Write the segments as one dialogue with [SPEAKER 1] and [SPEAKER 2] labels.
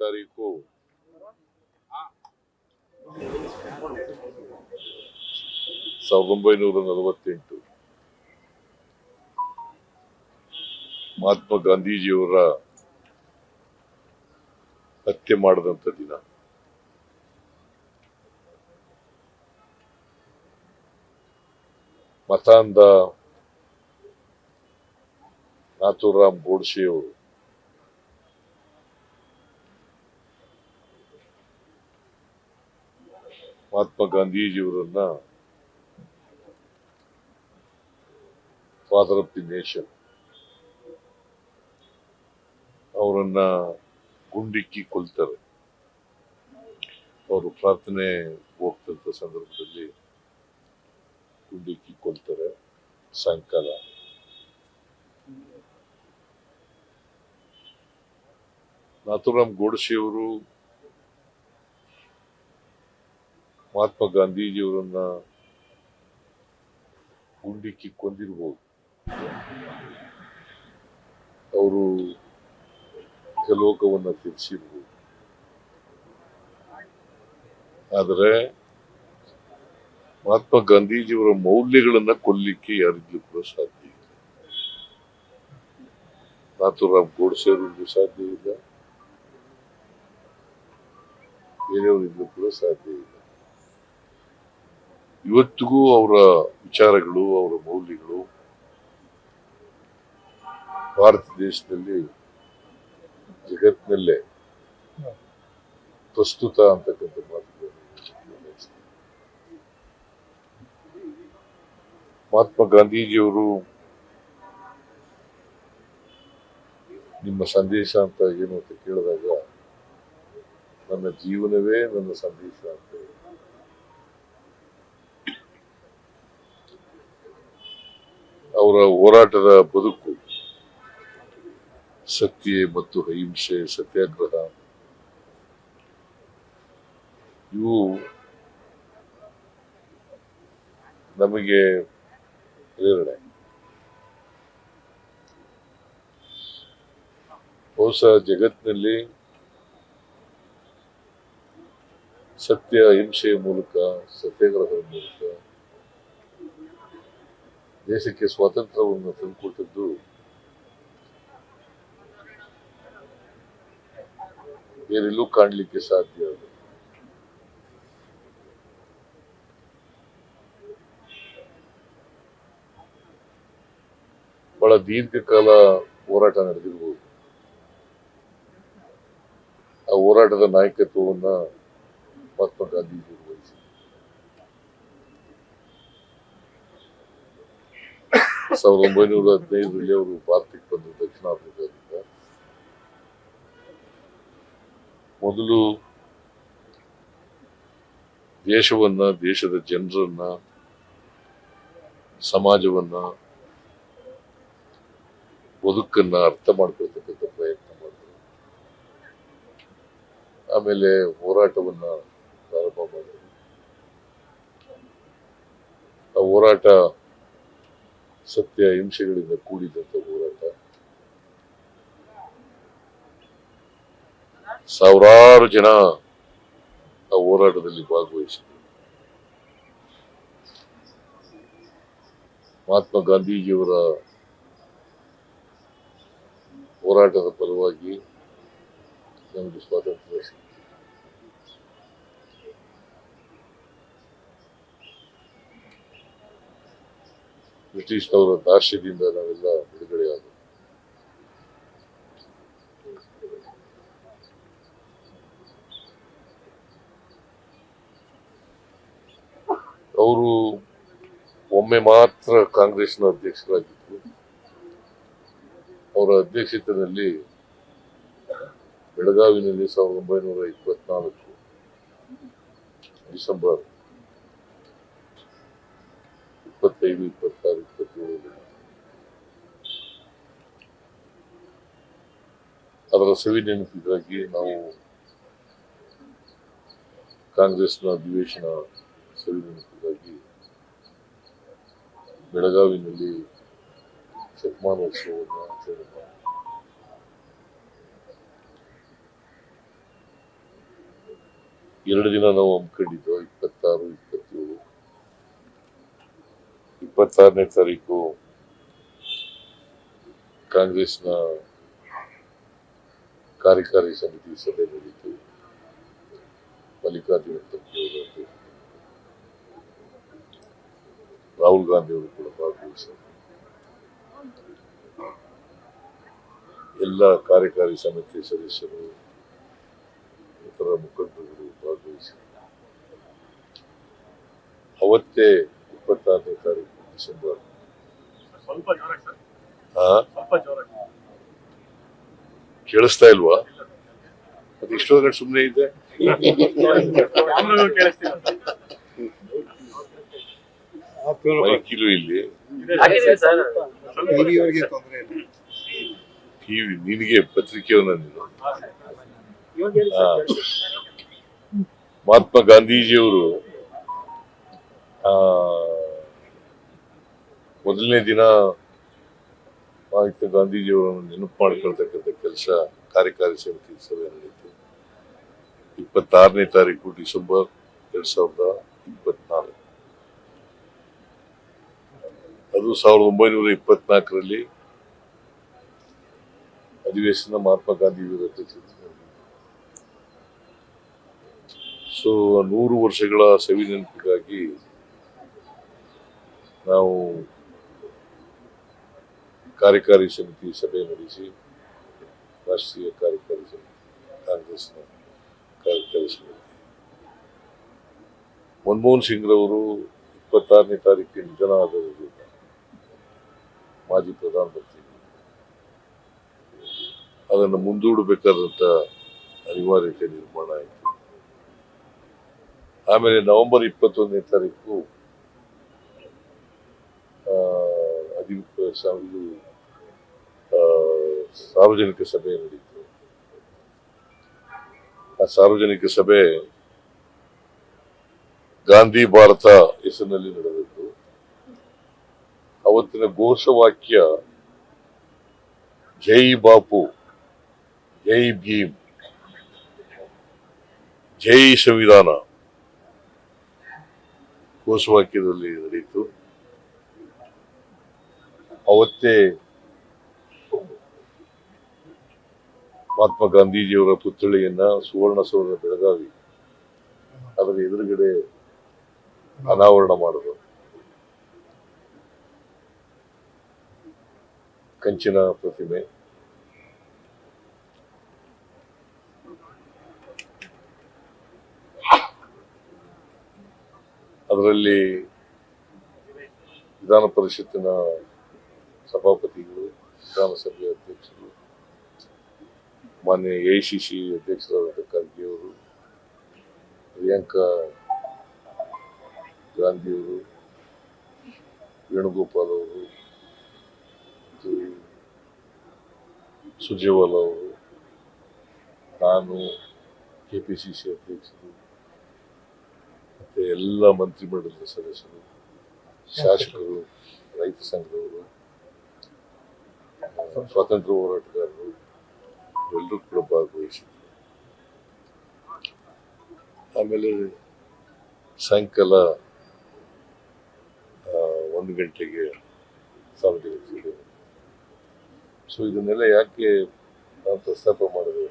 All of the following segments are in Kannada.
[SPEAKER 1] ತಾರೀಕು ಸಾವಿರದ 1948 ಮಹಾತ್ಮ ಗಾಂಧೀಜಿಯವರ ಹತ್ಯೆ ಮಾಡಿದಂಥ ದಿನ. ಮತಾಂಧ ನಾಥೂರಾಮ್ ಗೋಡ್ಸೆ ಅವರು ಮಹಾತ್ಮ ಗಾಂಧೀಜಿಯವರನ್ನ ಫಾದರ್ ಆಫ್ ದಿ ನೇಷನ್ ಅವರನ್ನ ಗುಂಡಿಕ್ಕಿ ಕೊಲ್ತಾರೆ. ಅವರು ಪ್ರಾರ್ಥನೆ ಹೋಗ್ತಂತ ಸಂದರ್ಭದಲ್ಲಿ ಗುಂಡಿಕ್ಕಿ ಕೊಲ್ತಾರೆ ಸಾಯಂಕಾಲ. ನಾಥೂರಾಮ್ ಗೋಡ್ಸೆ ಅವರು ಮಹಾತ್ಮ ಗಾಂಧೀಜಿಯವರನ್ನ ಗುಂಡಿಕ್ಕಿ ಕೊಂದಿರ್ಬೋದು. ಅವರು ಲೋಕವನ್ನ ತಿಳಿಸಿರ್ಬೋದು. ಆದರೆ ಮಹಾತ್ಮ ಗಾಂಧೀಜಿಯವರ ಮೌಲ್ಯಗಳನ್ನ ಕೊಲ್ಲಿಕ್ಕೆ ಯಾರಿಗೂ ಕೂಡ ಸಾಧ್ಯ ಇಲ್ಲ. ನಾಥೂರಾಮ್ ಗೋಡ್ಸೆ ಅವರಿಗೂ ಸಾಧ್ಯ ಇಲ್ಲ, ಬೇರೆಯವರಿಗೂ ಕೂಡ ಸಾಧ್ಯ ಇಲ್ಲ. ಇವತ್ತಿಗೂ ಅವರ ವಿಚಾರಗಳು, ಅವರ ಮೌಲ್ಯಗಳು ಭಾರತ ದೇಶದಲ್ಲಿ ಜಗತ್ತಿನಲ್ಲೇ ಪ್ರಸ್ತುತ ಅಂತಕ್ಕಂಥ ಮಾತುಗಳು. ಮಹಾತ್ಮ ಗಾಂಧೀಜಿಯವರು ನಿಮ್ಮ ಸಂದೇಶ ಅಂತ ಏನು ಅಂತ ಕೇಳಿದಾಗ ನನ್ನ ಜೀವನವೇ ನನ್ನ ಸಂದೇಶ ಅಂತ. ಅವರ ಹೋರಾಟದ ಬದುಕು ಸತ್ಯ ಮತ್ತು ಅಹಿಂಸೆ, ಸತ್ಯಾಗ್ರಹ, ಇವು ನಮಗೆ ಪ್ರೇರಣೆ. ಬಹುಶಃ ಜಗತ್ತಿನಲ್ಲಿ ಸತ್ಯ ಅಹಿಂಸೆಯ ಮೂಲಕ, ಸತ್ಯಾಗ್ರಹದ ಮೂಲಕ ದೇಶಕ್ಕೆ ಸ್ವಾತಂತ್ರ್ಯವನ್ನು ತಂದುಕೊಟ್ಟದ್ದು ಬೇರೆಲ್ಲೂ ಕಾಣಲಿಕ್ಕೆ ಸಾಧ್ಯ. ಬಹಳ ದೀರ್ಘಕಾಲ ಹೋರಾಟ ನಡೆದಿರಬಹುದು. ಆ ಹೋರಾಟದ ನಾಯಕತ್ವವನ್ನ ಮಹಾತ್ಮ ಗಾಂಧೀಜಿ ವಹಿಸಿದರು. 1915ರಲ್ಲಿ ಅವರು ಭಾರತಕ್ಕೆ ಬಂದರು ದಕ್ಷಿಣ ಆಫ್ರಿಕಾದಿಂದ. ಮೊದಲು ದೇಶವನ್ನ, ದೇಶದ ಜನರನ್ನ, ಸಮಾಜವನ್ನ, ಬದುಕನ್ನ ಅರ್ಥ ಮಾಡ್ಕೊಳ್ತಕ್ಕಂಥ ಪ್ರಯತ್ನ ಮಾಡಿದ್ರು. ಆಮೇಲೆ ಹೋರಾಟವನ್ನ ಪ್ರಾರಂಭ ಮಾಡಿದ್ರು. ಆ ಹೋರಾಟ ಸತ್ಯ ಹಿಂಸೆಗಳಿಂದ ಕೂಡಿದಂತ ಹೋರಾಟ. ಸಾವಿರಾರು ಜನ ಆ ಹೋರಾಟದಲ್ಲಿ ಭಾಗವಹಿಸಿದರು. ಮಹಾತ್ಮ ಗಾಂಧೀಜಿಯವರ ಹೋರಾಟದ ಫಲವಾಗಿ ನಮಗೆ ಸ್ವಾತಂತ್ರ್ಯ ಸಿಕ್ಕಿತು. ಬ್ರಿಟಿಷ್ನವರ ದಾಸ್ಯದಿಂದ ನಾವೆಲ್ಲ ಬಿಡುಗಡೆಯಾದ. ಅವರು ಒಮ್ಮೆ ಮಾತ್ರ ಕಾಂಗ್ರೆಸ್ನ ಅಧ್ಯಕ್ಷರಾಗಿದ್ದರು. ಅವರ ಅಧ್ಯಕ್ಷತೆಯಲ್ಲಿ ಬೆಳಗಾವಿನಲ್ಲಿ 1924 ಡಿಸೆಂಬರ್ 25, 26, 27 ಅದರ ಸವಿ ನೆನಪಿಗಾಗಿ ನಾವು ಕಾಂಗ್ರೆಸ್ನ ಅಧಿವೇಶನ ಸವಿ ನೆನಪಿಗಾಗಿ ಬೆಳಗಾವಿನಲ್ಲಿ ಶತಮಾನೋತ್ಸವವನ್ನು ಆಚರಣೆ ಮಾಡಿದ್ವಿ. 2 ದಿನ ನಾವು ಹಮ್ಮಿಕೊಂಡಿದ್ದು 26, 27. 26ನೇ ತಾರೀಕು ಕಾಂಗ್ರೆಸ್ನ ಕಾರ್ಯಕಾರಿ ಸಮಿತಿ ಸಭೆ ನಡೆಯಿತು. ಮಲ್ಲಿಕಾರ್ಜುನ ಖರ್ಗೆ ಅವರು, ರಾಹುಲ್ ಗಾಂಧಿ ಅವರು ಕೂಡ ಭಾಗವಹಿಸಿದರು. ಎಲ್ಲ ಕಾರ್ಯಕಾರಿ ಸಮಿತಿ ಸದಸ್ಯರು, ಇತರ ಮುಖಂಡರುಗಳು ಭಾಗವಹಿಸಿದರು. ಅವತ್ತೇ 26ನೇ ತಾರೀಕು ಡಿಸೆಂಬರ್ ಕೇಳಿಸ್ತಾ ಇಲ್ವಾ? ಅದು ಇಷ್ಟೊಂದು ಸುಮ್ಮನೆ ಇದೆ. ಮೈಕಿಲು ಇಲ್ಲಿ ಟಿವಿ ನಿನಗೆ ಪತ್ರಿಕೆಯವನ್ನ ನೀನು. ಮಹಾತ್ಮ ಗಾಂಧೀಜಿಯವರು ಮೊದಲನೇ ದಿನ ಮಹಾತ್ಮ ಗಾಂಧೀಜಿಯವರನ್ನು ನೆನಪು ಮಾಡಿಕೊಳ್ತಕ್ಕಂಥ ಕೆಲಸ ಕಾರ್ಯಕಾರಿ ಸಮಿತಿ ಸಭೆ ನಡೆಯಿತು. 26ನೇ ತಾರೀಕು ಡಿಸೆಂಬರ್ 2024. ಅದು 1924ರಲ್ಲಿ ಅಧಿವೇಶನ ಮಹಾತ್ಮ ಗಾಂಧೀಜಿಯವರ ಅಧ್ಯಕ್ಷತೆಯಲ್ಲಿ. ಸೊ 100 ವರ್ಷಗಳ ಸವಿ ನೆನಪಿಗಾಗಿ ನಾವು ಕಾರ್ಯಕಾರಿ ಸಮಿತಿ ಸಭೆ ನಡೆಸಿ, ರಾಷ್ಟ್ರೀಯ ಕಾರ್ಯಕಾರಿ ಸಮಿತಿ, ಕಾಂಗ್ರೆಸ್ನ ಕಾರ್ಯಕಾರಿ ಸಮಿತಿ, ಮನಮೋಹನ್ ಸಿಂಗ್ ರವರು 26ನೇ ತಾರೀಕಿಗೆ ನಿಧನ ಆದರಿಂದ ಮಾಜಿ ಪ್ರಧಾನಮಂತ್ರಿ ಅದನ್ನು ಮುಂದೂಡಬೇಕಾದಂತ ಅನಿವಾರ್ಯತೆ ನಿರ್ಮಾಣ ಆಯಿತು. ಆಮೇಲೆ ನವೆಂಬರ್ 21ನೇ ತಾರೀಕು ಸಾರ್ವಜನಿಕ ಸಭೆ ನಡೆಯಿತು. ಆ ಸಾರ್ವಜನಿಕ ಸಭೆ ಗಾಂಧಿ ಭಾರತ ಹೆಸರಿನಲ್ಲಿ ನಡೆದಿತ್ತು. ಅವತ್ತಿನ ಘೋಷವಾಕ್ಯ ಜೈ ಬಾಪು, ಜೈ ಭೀಮ್, ಜೈ ಸಂವಿಧಾನ ಘೋಷವಾಕ್ಯದಲ್ಲಿ ನಡೆಯಿತು. ಅವತ್ತೇ ಮಹಾತ್ಮ ಗಾಂಧೀಜಿಯವರ ಪುತ್ಥಳಿಯನ್ನ ಸುವರ್ಣಸೌಧ ಬೆಳಗಾವಿ ಅದರ ಎದುರುಗಡೆ ಅನಾವರಣ ಮಾಡಿದ್ರು. ಕಂಚಿನ ಪ್ರತಿಮೆ. ಅದರಲ್ಲಿ ವಿಧಾನ ಪರಿಷತ್ತಿನ ಸಭಾಪತಿಗಳು, ವಿಧಾನಸಭೆಯ ಅಧ್ಯಕ್ಷರು, ಮಾನ್ಯ AICC ಅಧ್ಯಕ್ಷರಾದ ಖರ್ಗೆ ಅವರು, ಪ್ರಿಯಾಂಕಾ ಗಾಂಧಿಯವರು, ವೇಣುಗೋಪಾಲ್ ಅವರು, ಸುರ್ಜೇವಾಲಾ ಅವರು, ನಾನು, KPCC ಅಧ್ಯಕ್ಷರು, ಮತ್ತೆ ಎಲ್ಲ ಮಂತ್ರಿಮಂಡಲದ ಸದಸ್ಯರು, ಶಾಸಕರು, ರೈತ ಸಂಘದವರು, ಸ್ವಾತಂತ್ರ್ಯ ಹೋರಾಟಗಾರರು ಎಲ್ಲರೂ ಕೂಡ ಭಾಗವಹಿಸಿದ್ರು. ಆಮೇಲೆ ಸಾಯಂಕಾಲ 1 ಗಂಟೆಗೆ ಸಾರ್ವಜನಿಕ ಸಭೆ. ಸೊ ಇದನ್ನೆಲ್ಲ ಯಾಕೆ ನಾವು ಪ್ರಸ್ತಾಪ ಮಾಡಿದೆ?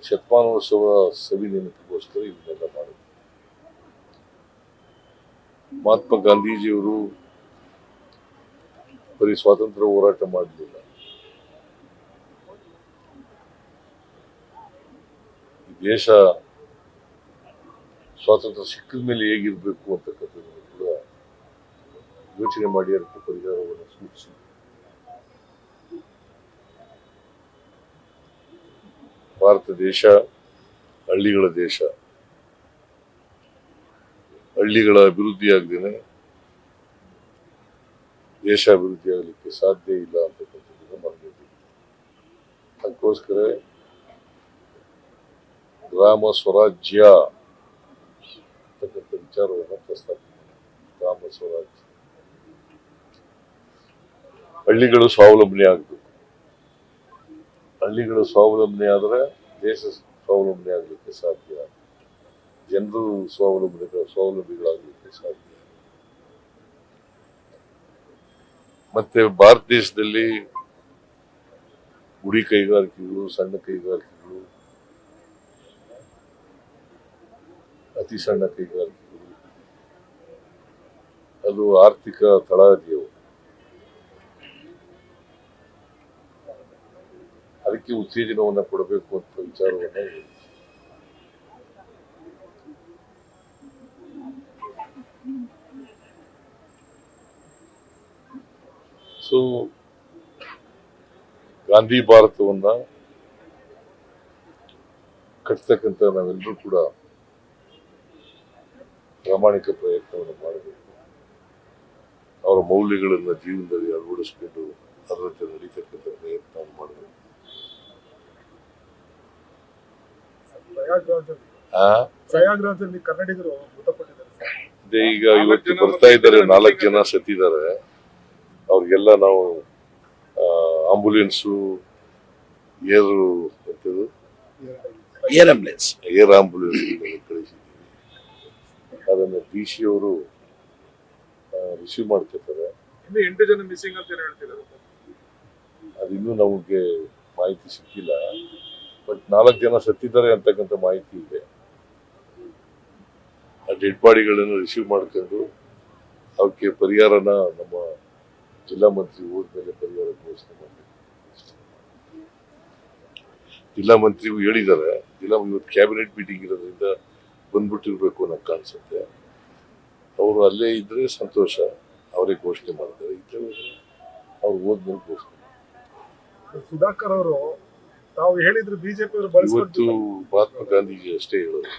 [SPEAKER 1] ಶತಮಾನೋತ್ಸವ ಸವಿ ನೆನಪಿಗೋಸ್ಕರ ಇದನ್ನೆಲ್ಲ ಮಾಡಿದೆ. ಮಹಾತ್ಮ ಗಾಂಧೀಜಿಯವರು ಬರೀ ಸ್ವಾತಂತ್ರ್ಯ ಹೋರಾಟ ಮಾಡಲಿಲ್ಲ. ಈ ದೇಶ ಸ್ವಾತಂತ್ರ್ಯ ಸಿಕ್ಕಿದ ಮೇಲೆ ಹೇಗಿರ್ಬೇಕು ಅಂತಕ್ಕಂಥದ್ದನ್ನು ಕೂಡ ಯೋಚನೆ ಮಾಡಿ ಅದಕ್ಕೆ ಪರಿಹಾರವನ್ನು ಸೂಚಿಸಿ ಭಾರತ ದೇಶ ಹಳ್ಳಿಗಳ ದೇಶ. ಹಳ್ಳಿಗಳ ಅಭಿವೃದ್ಧಿ ಆಗದೇನೆ ದೇಶ ಅಭಿವೃದ್ಧಿ ಆಗಲಿಕ್ಕೆ ಸಾಧ್ಯ ಇಲ್ಲ ಅಂತಕ್ಕಂಥದ್ದನ್ನು ಮರೆತಿದ್ದೀವಿ. ಅದಕ್ಕೋಸ್ಕರ ಗ್ರಾಮ ಸ್ವರಾಜ್ಯ ಅಂತಕ್ಕಂಥ ವಿಚಾರವನ್ನು ಪ್ರಸ್ತಾಪ ಮಾಡಿ. ಗ್ರಾಮ ಸ್ವರಾಜ್ಯ, ಹಳ್ಳಿಗಳು ಸ್ವಾವಲಂಬನೆ ಆಗಬೇಕು. ಹಳ್ಳಿಗಳು ಸ್ವಾವಲಂಬನೆ ಆದರೆ ದೇಶ ಸ್ವಾವಲಂಬನೆ ಆಗಲಿಕ್ಕೆ ಸಾಧ್ಯ, ಜನರು ಸ್ವಾವಲಂಬಿಗಳಾಗಲಿಕ್ಕೆ ಸಾಧ್ಯ. ಮತ್ತೆ ಭಾರತ ದೇಶದಲ್ಲಿ ಗುಡಿ ಕೈಗಾರಿಕೆಗಳು, ಸಣ್ಣ ಕೈಗಾರಿಕೆಗಳು, ಅತಿ ಸಣ್ಣ ಕೈಗಾರಿಕೆಗಳು, ಅದು ಆರ್ಥಿಕ ತಳಹದಿಯವು. ಅದಕ್ಕೆ ಉತ್ತೇಜನವನ್ನು ಕೊಡಬೇಕು ಅಂತ ವಿಚಾರವನ್ನ ಹೇಳಿ. ಸೊ ಗಾಂಧಿ ಭಾರತವನ್ನ ಕಟ್ತಕ್ಕಂಥ ನಾವೆಲ್ಲರೂ ಕೂಡ ಪ್ರಾಮಾಣಿಕ ಪ್ರಯತ್ನವನ್ನು ಮಾಡಬೇಕು. ಅವರ ಮೌಲ್ಯಗಳನ್ನು ಜೀವನದಲ್ಲಿ ಅಳವಡಿಸಿಕೊಂಡು ಅದರಂತೆ ನಡೀತಕ್ಕಂಥ ಪ್ರಯತ್ನವನ್ನು ಮಾಡಬೇಕು.
[SPEAKER 2] ಪ್ರಯಾಗ್ರಾಜಲ್ಲಿ ಕನ್ನಡಿಗರು ಮೃತಪಟ್ಟಿದ್ದಾರೆ.
[SPEAKER 1] ಈಗ ಇವತ್ತು ಬರ್ತಾ ಇದ್ದಾರೆ, 4 ಜನ ಸತ್ತಿದ್ದಾರೆ. ಅವ್ರಿಗೆಲ್ಲ ನಾವು ಆಂಬುಲೆನ್ಸು, ಏರ್ ಆಂಬುಲೆನ್ಸ್ ಕಳಿಸಿದ್ದೀವಿ. ಅದನ್ನು DC ಅವರು ರಿಸೀವ್ ಮಾಡ್ತಿರ್ತಾರೆ.
[SPEAKER 2] ಇನ್ನು 8 ಜನ ಮಿಸ್ಸಿಂಗ್ ಅಂತ ಹೇಳ್ತಿದ್ದಾರೆ.
[SPEAKER 1] ಅದಿನ್ನೂ ನಮಗೆ ಮಾಹಿತಿ ಸಿಕ್ಕಿಲ್ಲ, ಬಟ್ 4 ಜನ ಸತ್ತಿದ್ದಾರೆ ಅಂತಕ್ಕಂಥ ಮಾಹಿತಿ ಇದೆ. ಆ ಡೆಡ್ ಬಾಡಿಗಳನ್ನು ರಿಸೀವ್ ಮಾಡ್ಕೊಂಡು ಅವಕ್ಕೆ ಪರಿಹಾರನ ನಮ್ಮ ಜಿಲ್ಲಾ ಮಂತ್ರಿ ಹೋದ್ಮೇಲೆ ಪರಿಹಾರ ಘೋಷಣೆ ಮಾಡಬೇಕು. ಜಿಲ್ಲಾ ಮಂತ್ರಿಗೂ ಹೇಳಿದ್ದಾರೆ. ಇವತ್ತು ಕ್ಯಾಬಿನೆಟ್ ಮೀಟಿಂಗ್ ಇರೋದ್ರಿಂದ ಬಂದ್ಬಿಟ್ಟಿರ್ಬೇಕು ಅನ್ನೋ ಕಾಣಿಸುತ್ತೆ. ಅವರು ಅಲ್ಲೇ ಇದ್ರೆ ಸಂತೋಷ, ಅವರೇ ಘೋಷಣೆ ಮಾಡ್ತಾರೆ. ಇಲ್ಲೇ ಅವ್ರು ಹೋದ್ಮೇಲೆ ಘೋಷಣೆ.
[SPEAKER 2] ಸುಧಾಕರ್ ಅವರು ತಾವು ಹೇಳಿದ್ರು ಬಿಜೆಪಿ ಅವರು
[SPEAKER 1] ಇವತ್ತು ಮಹಾತ್ಮ ಗಾಂಧೀಜಿ ಅಷ್ಟೇ ಹೇಳೋದು.